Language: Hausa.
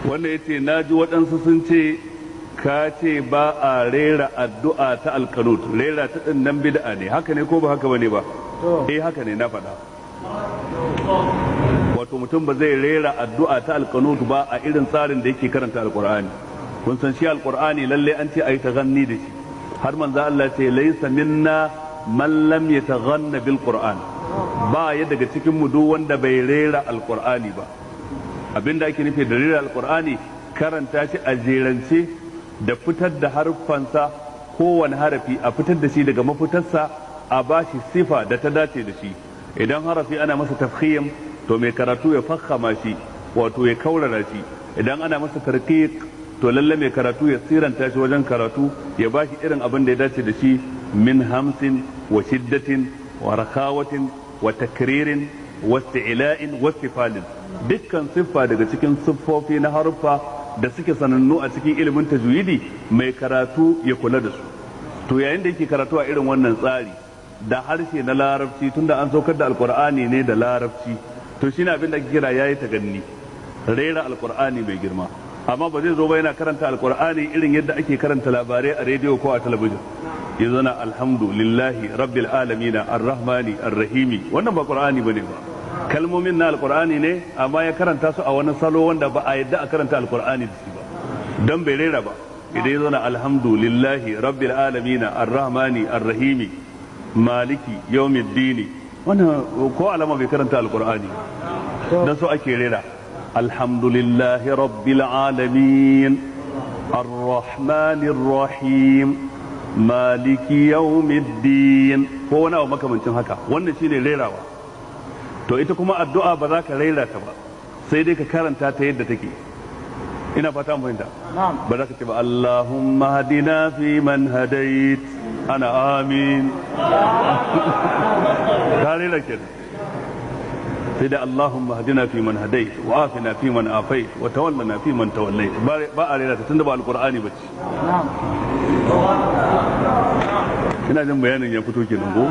wanda yace naji waɗansu sun ce ka ce ba a rera addu'a ta alkanut, rera ta din nan bid'a ne, haka ne ko ba haka bane ba? Haka ne na faɗa. Wato mutum ba zai rera addu'a ta alkanut ba a irin tsarin da yake karanta alqur'ani. Kun san shi alqur'ani lalle an ce ayi taganni da shi, har manzo Allah ce laysa minna man lam yataghanna bil qur'an, ba ya daga cikin mu duk wanda bai rera alqur'ani ba. Abinda ake nufi da rera alqur'ani karanta shi a jerance da fitar da harfansa, kowane harafi a fitar da shi daga mafitarsa, a bashi sifa da ta dace da shi. Idan harafi ana masa tafkhim to mai karatu ya fakhama shi, wato ya kaurara shi. Idan ana masa tarqiq to lalle mai karatu ya siranta shi wajen karatu, ya bashi irin abin da ya dace da shi, min hamsin wa shiddatin wa rakawatin wa takririn wa isti'la'in wa istifalin. Dukkan siffa daga cikin siffofi na haruffa da suke sanannu a cikin ilimin tajwidi mai karatu ya kula da su. To yayin da yake karatu a irin wannan tsari da harshe na larabci, tunda an saukar da alqur'ani ne da larabci, to shine abin da ake kira yayi taganni, rera alqur'ani mai girma. Amma ba zai zo ba yana karanta alqur'ani irin yadda ake karanta labarai a rediyo ko a talabijin, yanzu na alhamdulillahi rabbil alamin arrahmani arrahimi. Wannan ba qur'ani bane ba, kalmomin na alqur'ani ne amma ya karanta su a wani salo wanda ba a yadda a karanta alqur'ani da shi ba, dan bai rera ba. Idan yanzu na alhamdulillahi rabbil alamin arrahmani arrahimi maliki yawmiddini, wannan ko alama bai karanta alqur'ani, dan so ake rera alhamdulillahi rabbil alamin arrahmanir rahim maliki yawmiddin, ko wani abu makamancin haka. Wannan shine rerawa. To ita kuma addu'a ba za ka rera ta ba, sai dai ka karanta ta yadda take. Ina fata mun fahimta. Ba za ka ce ba Allahumma hadina fi man hadait, ana amin. Ka rera kenan. Sai da Allahumma hadina fi man hadait wa afina fi man afait wa tawallana fi man tawallait. Ba a rera ta tunda ba alqur'ani bace. Ina jin bayanin ya fito kenan ko?